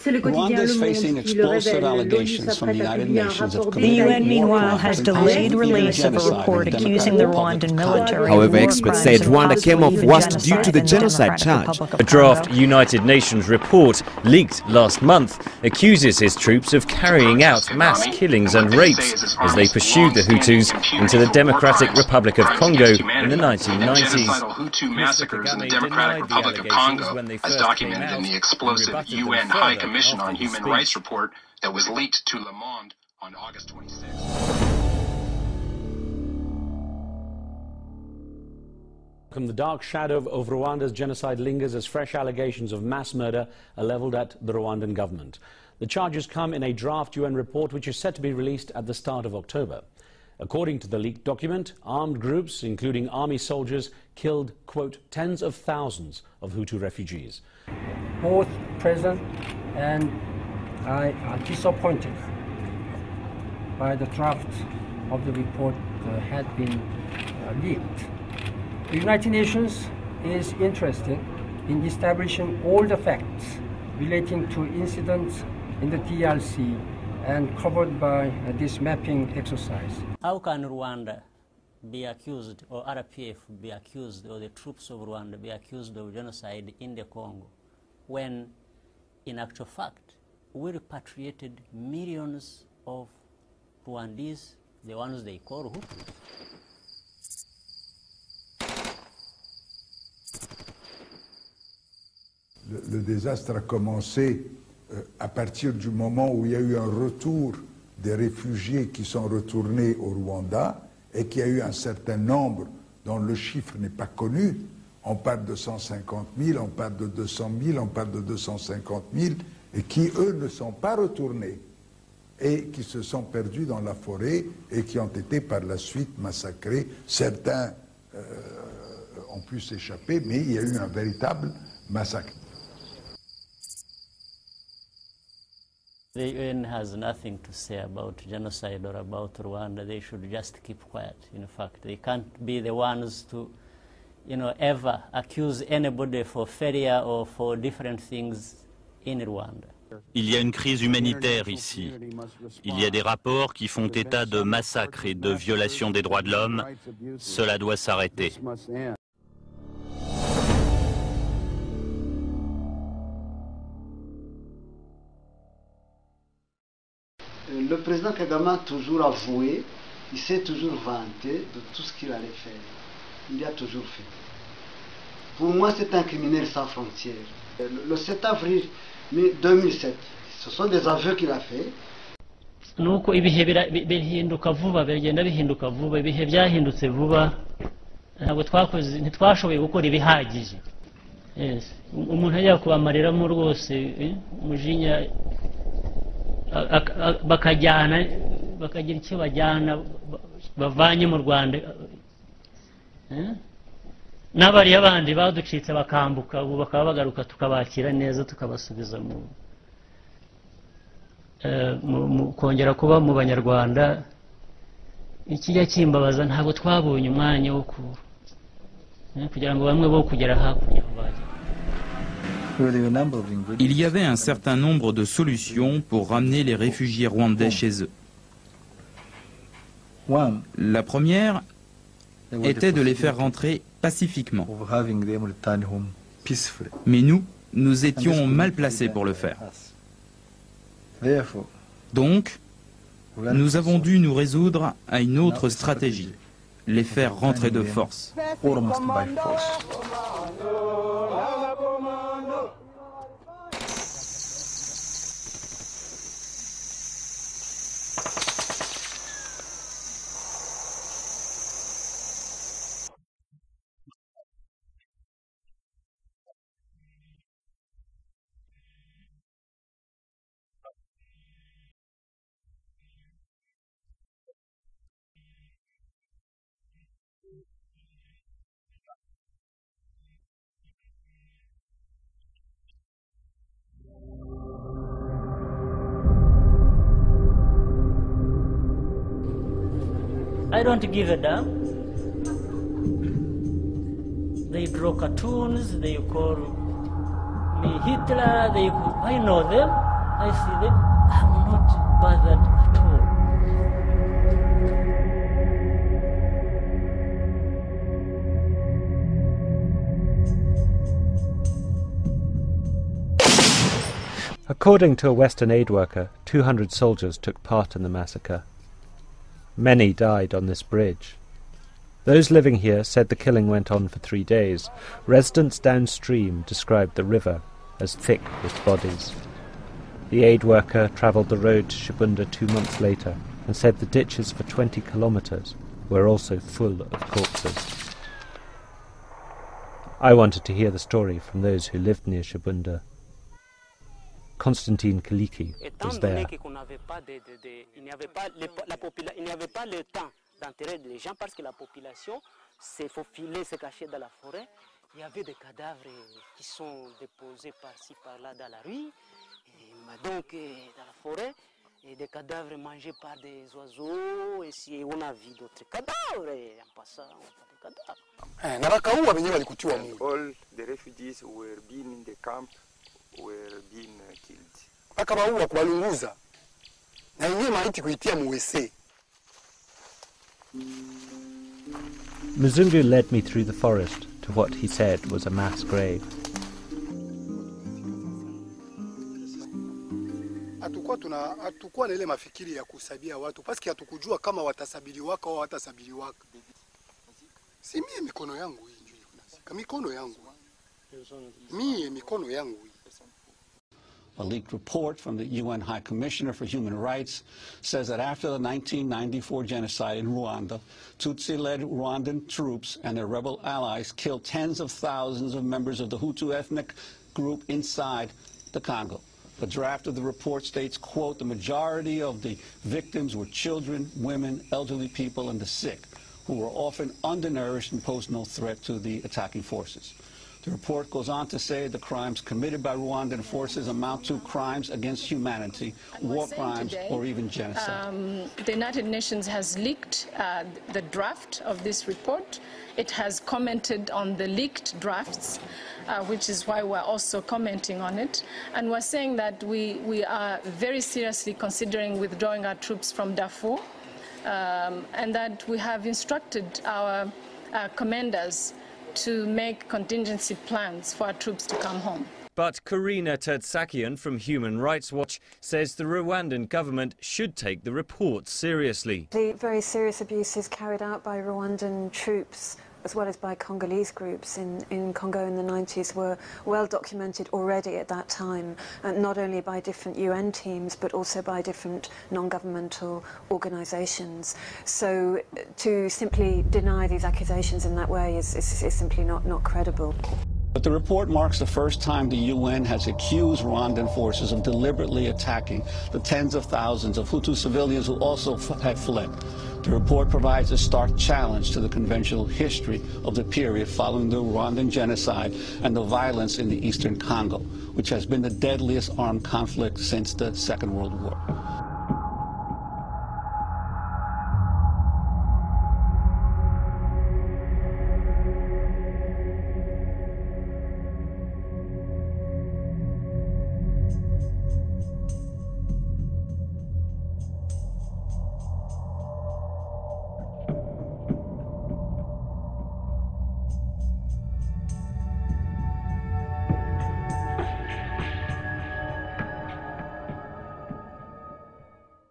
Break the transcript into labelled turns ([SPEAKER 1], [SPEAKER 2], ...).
[SPEAKER 1] Rwanda is facing explosive allegations from the United Nations of
[SPEAKER 2] The UN, meanwhile, has delayed release of a report accusing the Rwandan military.
[SPEAKER 3] However, experts said Rwanda came off worst due to the genocide charge.
[SPEAKER 4] A draft United Nations report leaked last month accuses his troops of carrying out mass killings and rapes as they pursued the Hutus into the Democratic Republic of Congo in the 1990s.
[SPEAKER 5] Hutu massacres in the Democratic Republic of Congo, as documented in the explosive UN High Commission on Human Rights report that was leaked to Le Monde on August 26th.
[SPEAKER 6] The dark shadow of Rwanda's genocide lingers as fresh allegations of mass murder are leveled at the Rwandan government. The charges come in a draft UN report which is set to be released at the start of October. According to the leaked document, armed groups, including army soldiers, killed, quote, tens of thousands of Hutu refugees.
[SPEAKER 7] Both President and I are disappointed by the draft of the report that had been leaked. The United Nations is interested in establishing all the facts relating to incidents in the DRC and covered by this mapping exercise.
[SPEAKER 8] How can Rwanda be accused, or RPF be accused, or the troops of Rwanda be accused of genocide in the Congo, when, in actual fact, we repatriated millions of Rwandese, the ones they call Hutu?
[SPEAKER 9] Le désastre a commencé à partir du moment où il y a eu un retour des réfugiés qui sont retournés au Rwanda et qu'il y a eu un certain nombre dont le chiffre n'est pas connu. On parle de 150 000, on parle de 200 000, on parle de 250 000 et qui, eux, ne sont pas retournés et qui se sont perdus dans la forêt et qui ont été par la suite massacrés. Certains ont pu s'échapper, mais il y a eu un véritable massacre.
[SPEAKER 8] The UN has nothing to say about genocide or about Rwanda. They should just keep quiet. In fact, they can't be the ones to, ever accuse anybody for failure or for different things in Rwanda.
[SPEAKER 10] Il y a une crise humanitaire ici. Il y a des rapports qui font état de massacres et de violations des droits de l'homme. Cela doit s'arrêter.
[SPEAKER 11] Le président Kagame a toujours avoué, il s'est toujours vanté de tout ce qu'il allait faire. Il a toujours fait. Pour moi, c'est un criminel sans frontières. Le 7 avril 2007, ce sont des aveux qu'il a fait.
[SPEAKER 12] Nuko ibihe bihinduka vuba, bigenda bihinduka vuba, ibihe byahindutse vuba, ntabwo ntitwashoboye gukora ibihagije. Umuntu ajya kubamarira rwose umujinya, bakajyana bakagira icyo bajyana bavanye mu Rwanda, n'abari abandi baducitse bakambuka, ubu bakaba bagaruka tukabakira neza, tukabasubiza mu kongera kuba mu Banyarwanda. Ikijya kimbabaza, ntabwo twabonye umwanya wo kugira ngo bamwe bo kugera hakurya bajya.
[SPEAKER 13] Il y avait un certain nombre de solutions pour ramener les réfugiés rwandais chez eux. La première était de les faire rentrer pacifiquement. Mais nous étions mal placés pour le faire. Donc, nous avons dû nous résoudre à une autre stratégie, les faire rentrer de force.
[SPEAKER 12] I don't give a damn. They draw cartoons, they call me Hitler, I know them.
[SPEAKER 8] I see them, I'm not bothered at all.
[SPEAKER 14] According to a Western aid worker, 200 soldiers took part in the massacre. Many died on this bridge. Those living here said the killing went on for 3 days. Residents downstream described the river as thick with bodies. The aid worker travelled the road to Shabunda 2 months later and said the ditches for 20 kilometres were also full of corpses. I wanted to hear the story from those who lived near Shabunda. Constantine Kaliki was there.
[SPEAKER 15] D'enterrer les gens parce que la population s'est faufilée, s'est cachée dans la forêt. Il y avait des cadavres qui sont déposés par-ci, par-là dans la rue, et donc dans la forêt, et des cadavres mangés par des oiseaux, et si on a vu d'autres cadavres, et en passant, on a des cadavres.
[SPEAKER 16] All the refugees were being in the camp were being killed.
[SPEAKER 14] Mzungu led me through the forest to what he said was a mass grave.
[SPEAKER 17] Hatukuwa na ile mafikiri ya kusabia watu paski hatukujua kama watasabiliwaka au watasabiliwaka. Si mie mikono yangu hii njoo kunasika. Mikono yangu. Mie mikono yangu hii.
[SPEAKER 1] A leaked report from the UN High Commissioner for Human Rights says that after the 1994 genocide in Rwanda, Tutsi-led Rwandan troops and their rebel allies killed tens of thousands of members of the Hutu ethnic group inside the Congo. The draft of the report states, quote, the majority of the victims were children, women, elderly people, and the sick, who were often undernourished and posed no threat to the attacking forces. The report goes on to say the crimes committed by Rwandan forces amount to crimes against humanity, war crimes, or even genocide.
[SPEAKER 18] The United Nations has leaked the draft of this report. It has commented on the leaked drafts, which is why we're also commenting on it. And we're saying that we are very seriously considering withdrawing our troops from Darfur, and that we have instructed our commanders to make contingency plans for our troops to come home.
[SPEAKER 4] But Karina Tertsakian from Human Rights Watch says the Rwandan government should take the report seriously.
[SPEAKER 19] The very serious abuses carried out by Rwandan troops as well as by Congolese groups in Congo in the 90s were well documented already at that time, not only by different UN teams but also by different non-governmental organisations. So to simply deny these accusations in that way is simply not credible.
[SPEAKER 1] But the report marks the first time the UN has accused Rwandan forces of deliberately attacking the tens of thousands of Hutu civilians who also had fled. The report provides a stark challenge to the conventional history of the period following the Rwandan genocide and the violence in the eastern Congo, which has been the deadliest armed conflict since the Second World War.